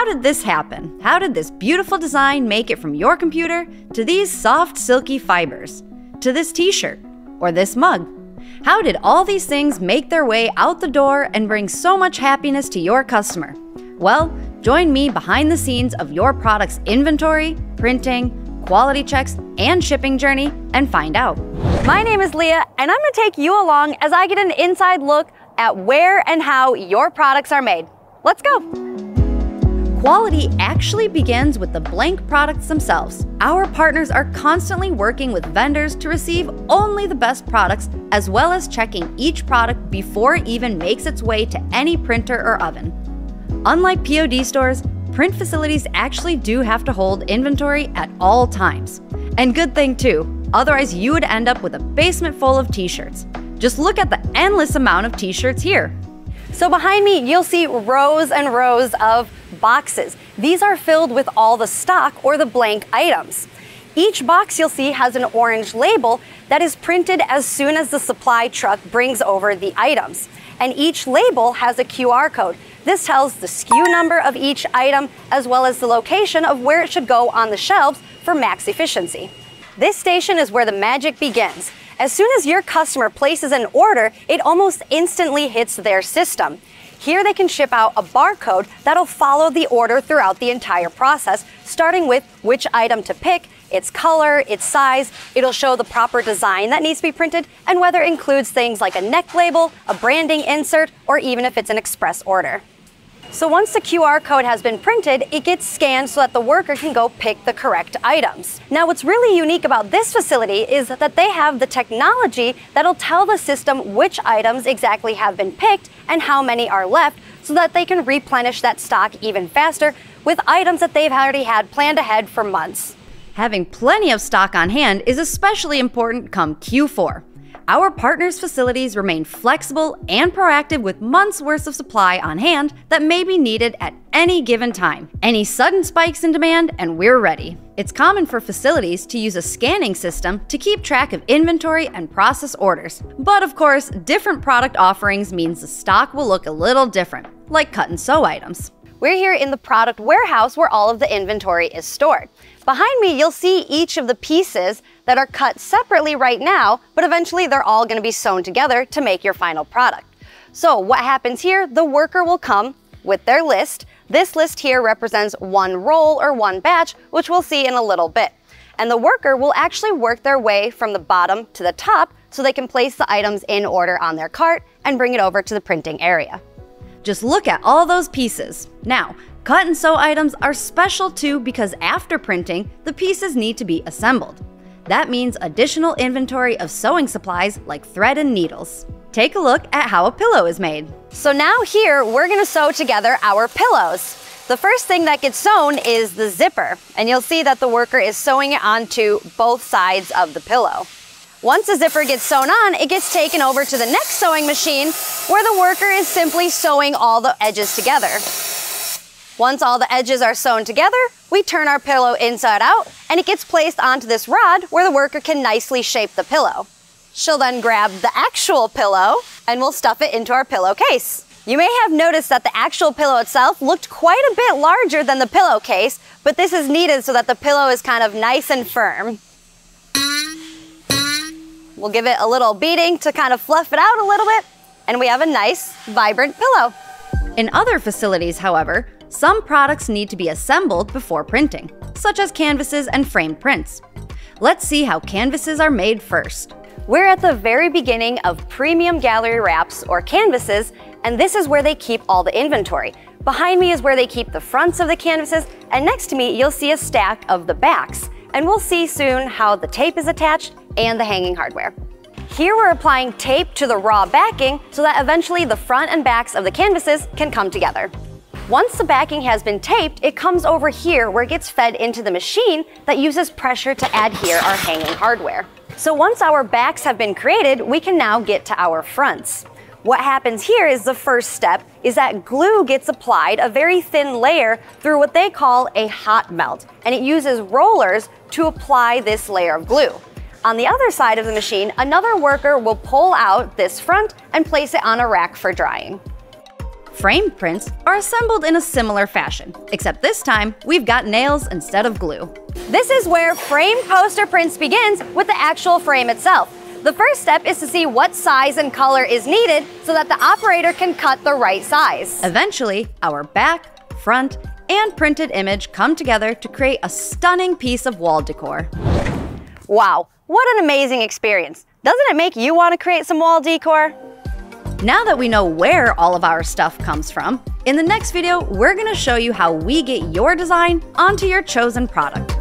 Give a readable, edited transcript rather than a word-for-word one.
how did this happen? How did this beautiful design make it from your computer to these soft, silky fibers, to this t-shirt, or this mug? How did all these things make their way out the door and bring so much happiness to your customer? Well, join me behind the scenes of your product's inventory, printing, quality checks, and shipping journey and find out. My name is Leah, and I'm gonna take you along as I get an inside look at where and how your products are made. Let's go. Quality actually begins with the blank products themselves. Our partners are constantly working with vendors to receive only the best products, as well as checking each product before it even makes its way to any printer or oven. Unlike POD stores, print facilities actually do have to hold inventory at all times. And good thing too, otherwise you would end up with a basement full of t-shirts. Just look at the endless amount of t-shirts here. So behind me, you'll see rows and rows of boxes. These are filled with all the stock or the blank items. Each box you'll see has an orange label that is printed as soon as the supply truck brings over the items. And each label has a QR code. This tells the SKU number of each item as well as the location of where it should go on the shelves for max efficiency. This station is where the magic begins. As soon as your customer places an order, it almost instantly hits their system. Here they can ship out a barcode that'll follow the order throughout the entire process, starting with which item to pick, its color, its size. It'll show the proper design that needs to be printed and whether it includes things like a neck label, a branding insert, or even if it's an express order. So once the QR code has been printed, it gets scanned so that the worker can go pick the correct items. Now, what's really unique about this facility is that they have the technology that'll tell the system which items exactly have been picked and how many are left so that they can replenish that stock even faster with items that they've already had planned ahead for months. Having plenty of stock on hand is especially important come Q4. Our partners' facilities remain flexible and proactive with months' worth of supply on hand that may be needed at any given time. Any sudden spikes in demand, and we're ready. It's common for facilities to use a scanning system to keep track of inventory and process orders. But of course, different product offerings means the stock will look a little different, like cut and sew items. We're here in the product warehouse where all of the inventory is stored. Behind me, you'll see each of the pieces that are cut separately right now, but eventually they're all going to be sewn together to make your final product. So what happens here, the worker will come with their list. This list here represents one roll or one batch, which we'll see in a little bit. And the worker will actually work their way from the bottom to the top so they can place the items in order on their cart and bring it over to the printing area. Just look at all those pieces. Now, cut and sew items are special too because after printing, the pieces need to be assembled. That means additional inventory of sewing supplies like thread and needles. Take a look at how a pillow is made. So now here, we're gonna sew together our pillows. The first thing that gets sewn is the zipper, and you'll see that the worker is sewing it onto both sides of the pillow. Once the zipper gets sewn on, it gets taken over to the next sewing machine where the worker is simply sewing all the edges together. Once all the edges are sewn together, we turn our pillow inside out and it gets placed onto this rod where the worker can nicely shape the pillow. She'll then grab the actual pillow and we'll stuff it into our pillowcase. You may have noticed that the actual pillow itself looked quite a bit larger than the pillowcase, but this is needed so that the pillow is kind of nice and firm. We'll give it a little beating to kind of fluff it out a little bit, and we have a nice, vibrant pillow. In other facilities, however, some products need to be assembled before printing, such as canvases and framed prints. Let's see how canvases are made first. We're at the very beginning of premium gallery wraps or canvases, and this is where they keep all the inventory. Behind me is where they keep the fronts of the canvases, and next to me you'll see a stack of the backs. And we'll see soon how the tape is attached and the hanging hardware. Here we're applying tape to the raw backing so that eventually the front and backs of the canvases can come together. Once the backing has been taped, it comes over here where it gets fed into the machine that uses pressure to adhere our hanging hardware. So once our backs have been created, we can now get to our fronts. What happens here is the first step is that glue gets applied, a very thin layer, through what they call a hot melt, and it uses rollers to apply this layer of glue. On the other side of the machine, another worker will pull out this front and place it on a rack for drying. Framed prints are assembled in a similar fashion, except this time we've got nails instead of glue. This is where framed poster prints begins with the actual frame itself. The first step is to see what size and color is needed so that the operator can cut the right size. Eventually, our back, front, and printed image come together to create a stunning piece of wall decor. Wow, what an amazing experience. Doesn't it make you want to create some wall decor? Now that we know where all of our stuff comes from, in the next video, we're going to show you how we get your design onto your chosen product.